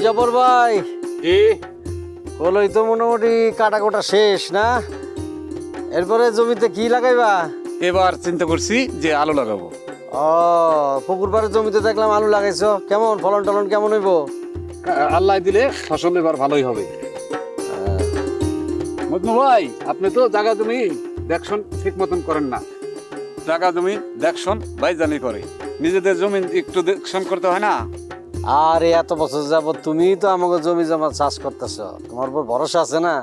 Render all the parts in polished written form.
জবর ভাই, কি হলোই তো মোটামুটি কাটা শেষ না? এরপরে জমিতে কি লাগাইবা? এবার চিন্তা করছি যে আলু লাগাবো। ও, পুকুর পাড়ের জমিতে দেখলাম আলু লাগাইছো, কেমন ফলন টলন কেমন হইব? আল্লাহ দিলে ফসল এবার ভালোই হবে। মজনু ভাই, আপনি তো জায়গা জমি দেখশন ঠিক মতন করেন না। জায়গা জমি দেখশন ভাইজানি করে, নিজেদের জমি একটু দেখশন করতে হয় না? আর এত বছর যাবত তুমি তো আমাকে জমি জমা চাষ করতেছ, তোমার উপর ভরসা আছে না,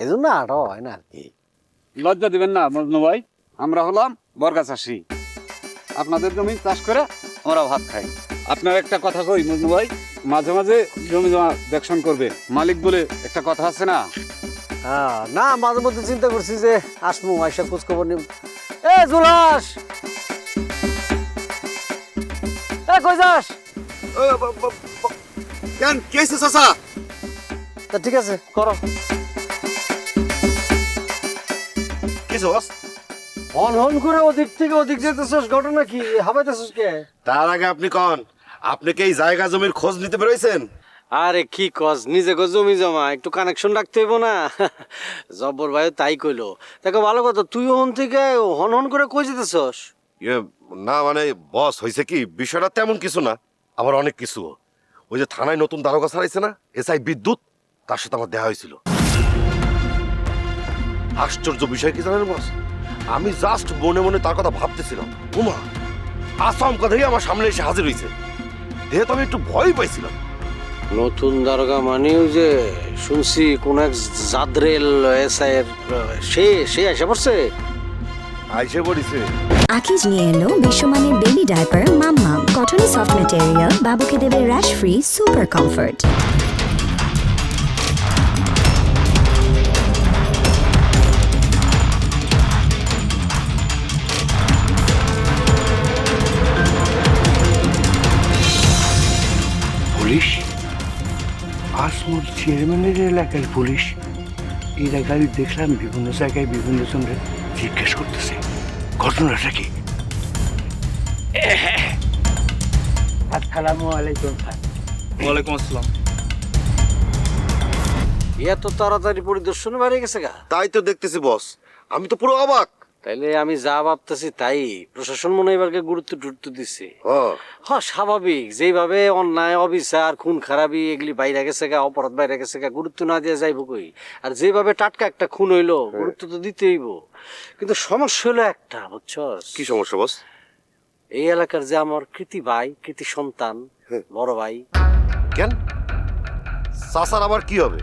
এই জন্য আরো হয় না আর কি। লজ্জা দিবেন না মজনু ভাই, আমরা হলাম বর্গা চাষি, আপনাদের জমি চাষ করে আমরা ভাত খাই। আপনার একটা কথা কই মজনু ভাই, মাঝে মাঝে জমি জমা দেখশন করবে, মালিক বলে একটা কথা আছে না? হ্যাঁ, না মাঝে মধ্যে চিন্তা করছি যে আসমু আইসা খোঁজ খবর নিব। এ জুলাস, এ কই যাস? কেন কি হয়েছে চাচা? তা ঠিক আছে করো। কি বস? হন হন করে ওদিক থেকে ওদিক যেতেছস, ঘটনা কি? হাবাইতেছস কে? তার আগে আপনি কন, আপনি কি এই জায়গা জমির খোঁজ নিতে বেরোইছেন? আরে কি কস, নিজে কো জমি জমা একটু কানেকশন রাখতে হইব না? জব্বর ভাই তাই কইলো। দেখো ভালো কথা, তুই হন থেকে হন হন করে কই যেতেছস? না মানে বস, হয়েছে কি, বিষয়টা তেমন কিছু না, আবার অনেক কিছু। ওই যে থানায় নতুন দারোগা ছাড়াইছে না, এসআই বিদ্যুৎ, তার সাথে আমার দেখা হয়েছিল। আশ্চর্য বিষয় কি জানেন বস, আমি জাস্ট মনে মনে তার কথা ভাবতেছিলাম, উমা আসাম কথাই আমার সামনে এসে হাজির হয়েছে। দেখে তো আমি একটু ভয় পাইছিলাম। নতুন দারোগা মানে ওই যে শুনছি কোন এক জাদরেল এসআইয়ের, সে এসে পড়ছে। আইসে পড়িছে। আকিজ নিয়ে এলো বিশ্বমানের বেবি ডায়াপার মাম্মা, কটনে সফট ম্যাটেরিয়াল, বাবুকে দেবে rash free super comfort. Police, আসমুর চেয়ারম্যানের এলাকার পুলিশ। এই এলাকায় দেখলাম বিভিন্ন জায়গায় বিভিন্ন জনের জিজ্ঞেস করতেছে ঘটনাটা কি। আসসালামু আলাইকুম স্যার। ওয়ালাইকুম আসসালাম। এত তাড়াতাড়ি পরিদর্শনে বাইরে গেছে গা? তাই তো দেখতেছি বস, আমি তো পুরো অবাক। তাইলে আমি যা ভাবতেছি তাই, প্রশাসন মনে হয় এবারকে গুরুত্ব দিচ্ছে। হ্যাঁ, হ্যাঁ স্বাভাবিক, যেভাবে অন্যায় অবিচার খুন খারাপি এগুলি বাইরে গেছে গা, অপরাধ বাইরে গেছে গা, গুরুত্ব না দিয়ে যাইব কই? আর যেভাবে টাটকা একটা খুন হইলো, গুরুত্ব তো দিতে হইব। কিন্তু সমস্যা হলো একটা, বুঝছস? কি সমস্যা বস? এই এলাকার যে আমার কৃতি ভাই, কৃতি সন্তান, বড় ভাই। কেন চাচার আবার কি হবে?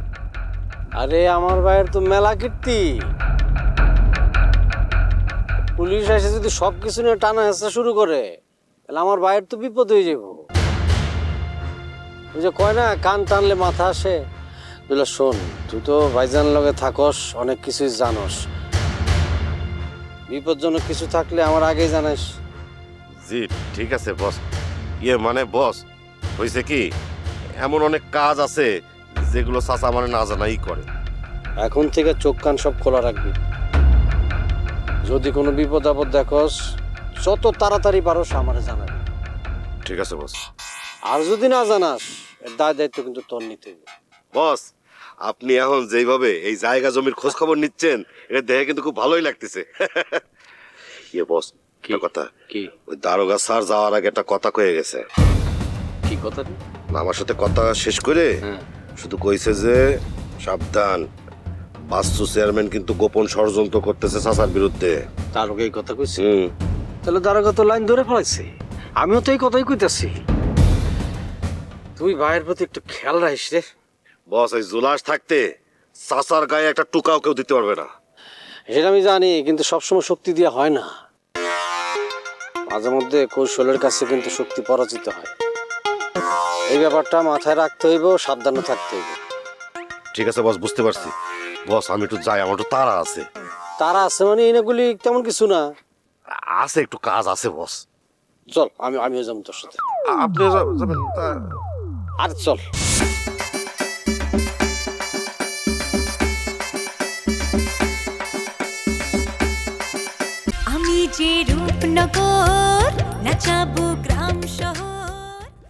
আরে আমার ভাইয়ের তো মেলা কীর্তি, পুলিশ এসে যদি সবকিছু নিয়ে টানা হেঁচড়া শুরু করে, তাহলে আমার ভাইয়ের তো বিপদ হয়ে যাব। ওই যে কয় না, কান টানলে মাথা আসে। বুঝলা, শোন, তুই তো ভাইজান লগে থাকস, অনেক কিছুই জানস, বিপজ্জনক কিছু থাকলে আমার আগেই জানাস। জি ঠিক আছে বস। মানে বস, হয়েছে কি, এমন অনেক কাজ আছে যেগুলো চাচা মানে না জানাই করে। এখন থেকে চোখ কান সব খোলা রাখবি, যদি কোনো বিপদ আপদ দেখস যত তাড়াতাড়ি পারস আমারে জানাবি। ঠিক আছে বস। আর যদি না জানাস, এর দায় দায়িত্ব কিন্তু তোর নিতে হবে। বস, আপনি এখন যেইভাবে এই জায়গা জমির খোঁজ খবর নিচ্ছেন, এটা দেখে কিন্তু খুব ভালোই লাগতেছে। বস, কি কথা, কি ওই দারোগা স্যার যাওয়ার আগে একটা কথা কয়ে গেছে। কি কথা? আমার সাথে কথা শেষ করে হ্যাঁ। শুধু কইছে যে সাবধান, বাস্তু চেয়ারম্যান কিন্তু গোপন ষড়যন্ত্র করতেছে চাচার বিরুদ্ধে। তার আগে এই কথা কইছি? তাহলে দারোগা তো লাইন ধরে ফেলাইছে, আমিও তো এই কথাই কইতাছি। তুই ভাইয়ের প্রতি একটু খেয়াল রাখিস রে। বস, এই জুলাস থাকতে চাচার গায়ে একটা টুকাও কেউ দিতে পারবে না। সেটা আমি জানি, কিন্তু সবসময় শক্তি দিয়ে হয় না, মাঝে মধ্যে কৌশলের কাছে কিন্তু শক্তি পরাজিত হয়। এই ব্যাপারটা মাথায় রাখতে হইব, সাবধানে থাকতে হইব। ঠিক আছে বস, বুঝতে পারছি। বস আমি একটু যাই, আমার একটু তাড়া আছে। তারা আছে মানে এনাগুলি তেমন কিছু না, আছে একটু কাজ আছে বস। চল আমিও যাবো তোর সাথে। আপনি যাবেন? আর চল। আমি যে রূপনগর নাচা